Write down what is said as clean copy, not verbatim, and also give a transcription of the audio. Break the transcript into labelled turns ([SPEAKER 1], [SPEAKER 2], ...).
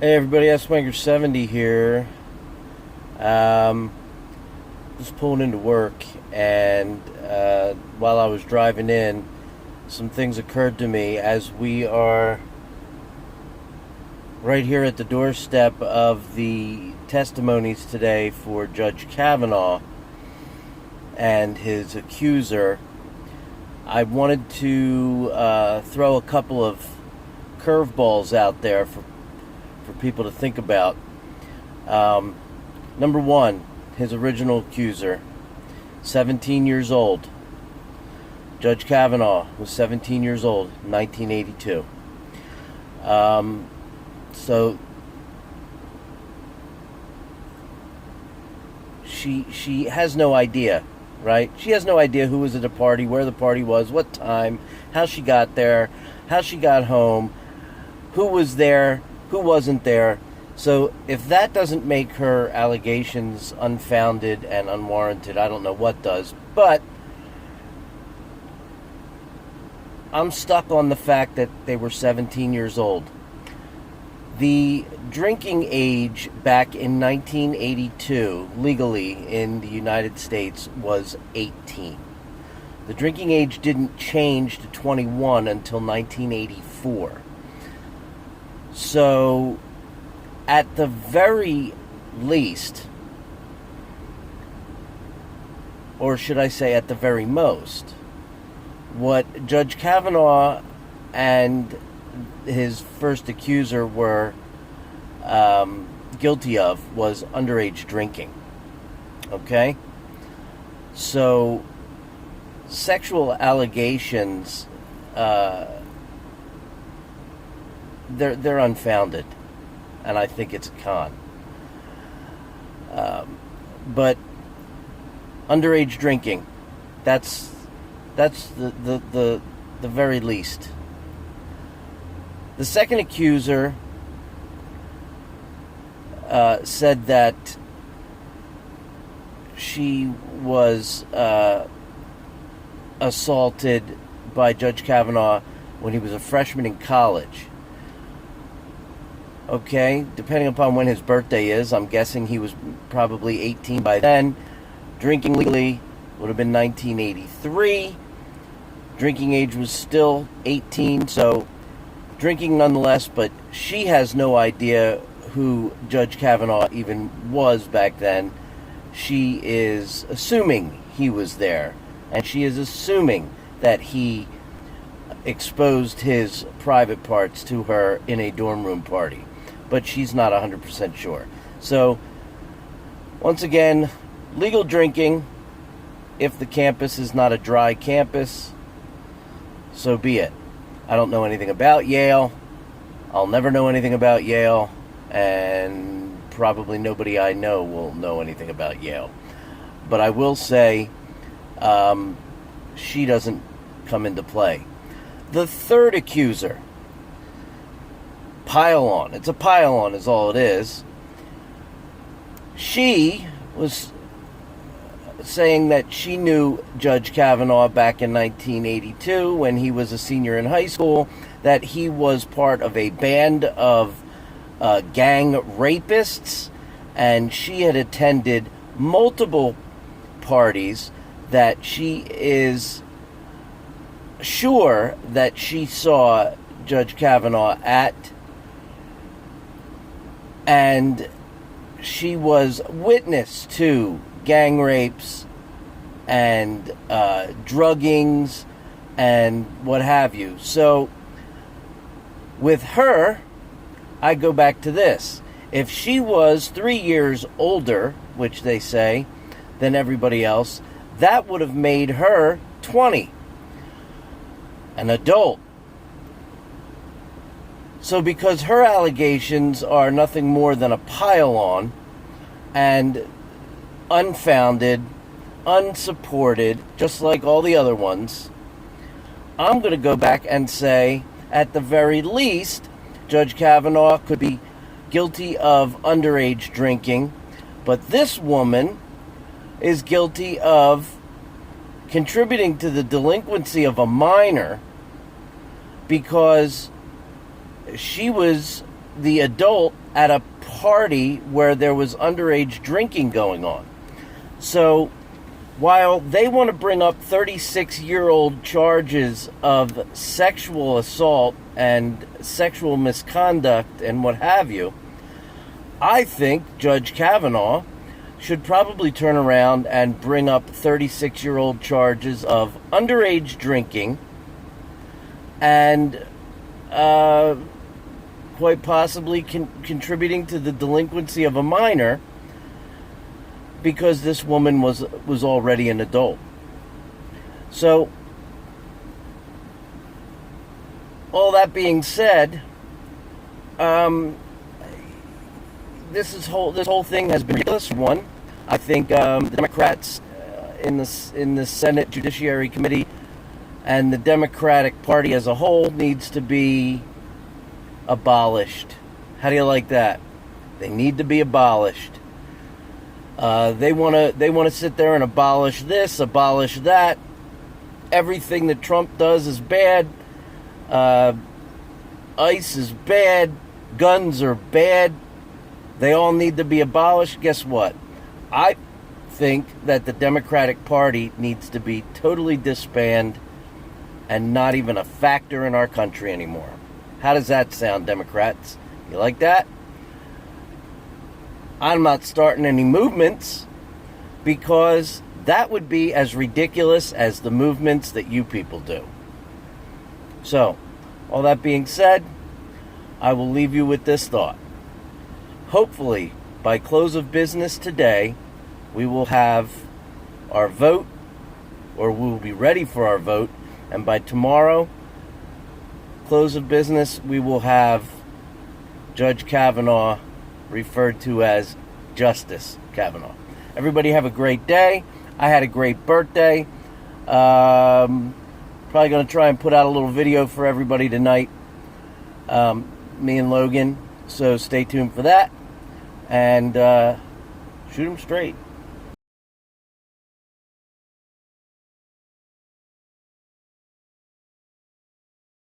[SPEAKER 1] Hey everybody, S-Wanker70 here. Um, just pulling into work, and while I was driving in, some things occurred to me as we are right here at the doorstep of the testimonies today for Judge Kavanaugh and his accuser. I wanted to throw a couple of curveballs out there for people to think about. Number one, his original accuser, 17 years old. Judge Kavanaugh was 17 years old in 1982. So she has no idea, right? She has no idea who was at the party, where the party was, what time, how she got there, how she got home, who was there, who wasn't there. So if that doesn't make her allegations unfounded and unwarranted, I don't know what does. But I'm stuck on the fact that they were 17 years old. The drinking age back in 1982, legally in the United States, was 18. The drinking age didn't change to 21 until 1984. So, at the very least, or should I say at the very most, what Judge Kavanaugh and his first accuser were guilty of was underage drinking. Okay? So, sexual allegations, they're unfounded, and I think it's a con. But underage drinking, that's the very least. The second accuser said that she was assaulted by Judge Kavanaugh when he was a freshman in college. Okay, depending upon when his birthday is, I'm guessing he was probably 18 by then. Drinking legally would have been 1983. Drinking age was still 18, so drinking nonetheless, but she has no idea who Judge Kavanaugh even was back then. She is assuming he was there, and she is assuming that he exposed his private parts to her in a dorm room party. But she's not 100% sure. So, once again, legal drinking, if the campus is not a dry campus, so be it. I don't know anything about Yale. I'll never know anything about Yale. And probably nobody I know will know anything about Yale. But I will say, she doesn't come into play. The third accuser, pile-on. It's a pile-on is all it is. She was saying that she knew Judge Kavanaugh back in 1982 when he was a senior in high school, that he was part of a band of gang rapists, and she had attended multiple parties that she is sure that she saw Judge Kavanaugh at, and she was witness to gang rapes and druggings and what have you. So with her, I go back to this. If she was 3 years older, which they say, than everybody else, that would have made her 20, an adult. So because her allegations are nothing more than a pile-on and unfounded, unsupported, just like all the other ones, I'm going to go back and say, at the very least, Judge Kavanaugh could be guilty of underage drinking, but this woman is guilty of contributing to the delinquency of a minor because she was the adult at a party where there was underage drinking going on. So while they want to bring up 36-year-old charges of sexual assault and sexual misconduct and what have you, I think Judge Kavanaugh should probably turn around and bring up 36-year-old charges of underage drinking and quite possibly contributing to the delinquency of a minor, because this woman was already an adult. So, all that being said, this whole thing has been ridiculous. One, I think the Democrats in the Senate Judiciary Committee and the Democratic Party as a whole needs to be abolished. How do you like that? They need to be abolished. They want to sit there and abolish this, abolish that. Everything that Trump does is bad. ICE is bad. Guns are bad. They all need to be abolished. Guess what? I think that the Democratic Party needs to be totally disbanded and not even a factor in our country anymore. How does that sound, Democrats? You like that? I'm not starting any movements, because that would be as ridiculous as the movements that you people do. So, all that being said, I will leave you with this thought. Hopefully, by close of business today, we will have our vote, or we will be ready for our vote, and by tomorrow, close of business, we will have Judge Kavanaugh referred to as Justice Kavanaugh. Everybody have a great day. I had a great birthday. Probably going to try and put out a little video for everybody tonight. Me and Logan. So stay tuned for that. And shoot 'em straight.